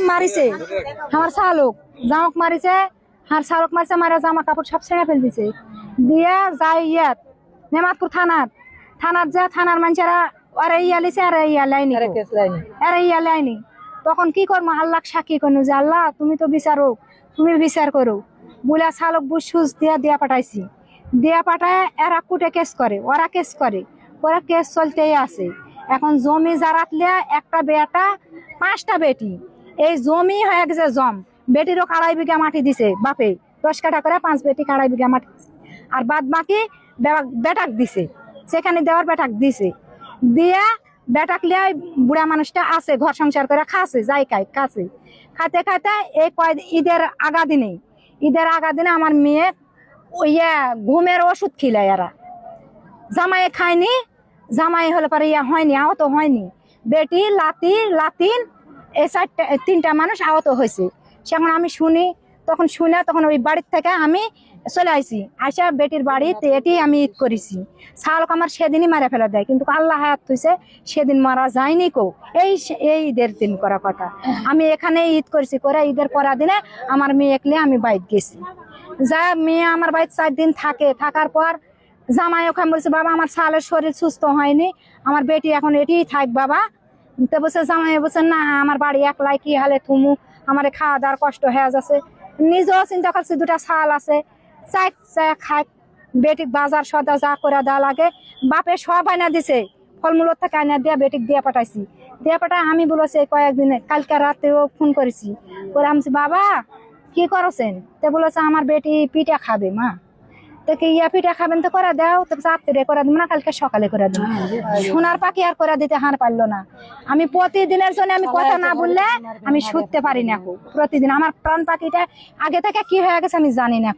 মারিছে আমার শালক জামক মারিছে আর শালক মারিছে মারা জামা কাপড় সব ছেড়ে ফেল দিছে দিয়া যাই ইয়াত নেমাতপুর থানার যা থানার মানুষেরা আরে ইয়া লিছে আরে ইয়া লাইনি তখন কি করবো আল্লাহ সাক্ষী করবো যে আল্লাহ তুমি তো বিচারক তুমি বিচার করো বলে শালক বুঝ দিয়া পাঠাইছি দিয়া পাঠায় এরা কুটে কেস করে ওরা কেস চলতেই আছে। এখন জমি জারাতলে একটা বেটা 5টা বেটি এই জমি হয়ে গেছে জম বেটিরও 2.5 বিঘা মাটি দিছে বাপে 10 কাঠা করে 5 বেটি 2.5 বিঘা মাটি আর বাদ বাকি বেটাক দিছে সেখানে দেওয়ার বেটাক দিছে দিয়া বেটাক লিয়ে বুড়া মানুষটা আছে ঘর সংসার করে খাচ্ছে যাই খাচ্ছে খাতে এই ঈদের আগা দিনে আমার মেয়ে ঘুমের ওষুধ খিলায় এরা জামাই খায়নি জামাই হলে পরে হয়নি আহত হয়নি বেটি লাতিন এই 3টা মানুষ আহত হয়েছে। সেখন আমি শুনে তখন ওই বাড়ির থেকে আমি চলে আসি আসা বেটির বাড়িতে এটি আমি ঈদ করেছি শালক আমার সেদিনই মারা ফেলা দেয় কিন্তু আল্লাহ হায়াত হয়েছে সেদিন মারা যায়নি এই ঈদের দিন করা কথা আমি এখানে ঈদ করেছি করে ঈদের পরা দিনে আমার মেয়ে একলে আমি বাইক গেছি যা মেয়ে আমার বাড়িতে 4 দিন থাকার পর জামাই ওখানে বলছে বাবা আমার শালের শরীর সুস্থ হয়নি আমার বেটি এখন এটি থাক বাবা তো বলছে জামাই বলছে না আমার বাড়ি একলাই কি হালে থুমু আমার খাওয়া দাওয়ার কষ্ট হয়ে যাচ্ছে নিজেও চিন্তা করছি 2টা শাল আছে চাই খাই বেটিক বাজার সদা যা করে দেওয়া লাগে বাপে সব আয়না দিছে ফলমূলের থেকে আয়না দিয়ে বেটিক দিয়ে পাঠাইছি আমি বলেছি কয়েকদিনে কালকে রাতেও ফোন করেছি করে আমি বাবা কি করছেন তো বলেছে আমার বেটি পিঠা খাবে মা তো কি পিঠা খাবেন তো করে দাও তো রাত্রে করে দিব না কালকে সকালে করে দিব সোনার পাখি আর করে দিতে হার পারলো না আমি প্রতিদিনের জন্য আমি কথা না বললে আমি শুতে পারি না প্রতিদিন আমার প্রাণ পাখিটা আগে থেকে কি হয়ে গেছে আমি জানি না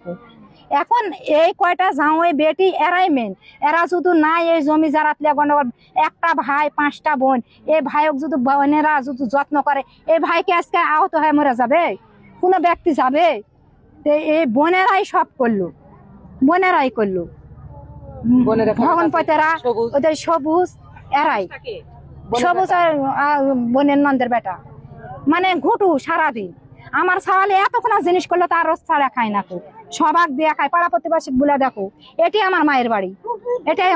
এখন এই কয়টা জামাই বেটি এরাই মেন এরা যদি নাই এই জমি জারাতলে গন্ডগোল একটা ভাই 5টা বোন এই ভাইক যদি বোনেরা যদি যত্ন করে এই ভাইকে আজকে আহত হয়ে মরে যাবে কোনো ব্যক্তি যাবে এই বোনেরাই সব করলো ভগন পয়তেরা ওদের সবুজ এরাই সবুজ আর বোনের নন্দের বেটা মানে ঘুটু সারাদিন আমার ছাওয়ালে এতক্ষণ জিনিস করলো তার রোজ ছাড়া খায় না সবাক দিয়া খায় পাড়া প্রতিবাসী বলে দেখো এটাই আমার মায়ের বাড়ি এটাই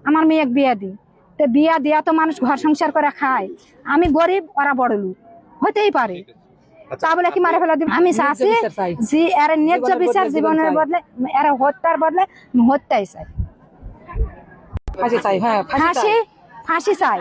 আমার মেয়ে বিয়া দিই তো বিয়া দিয়া তো মানুষ ঘর সংসার করে খায় আমি গরিব ওরা বড় লোক হতেই পারে তা বলে কি মারে ফেলা দিব আমি চাচ্ছি যে এর ন্যায্য বিচার জীবনের বদলে এর হত্যার বদলে হত্যাই চাই ফাঁসি চাই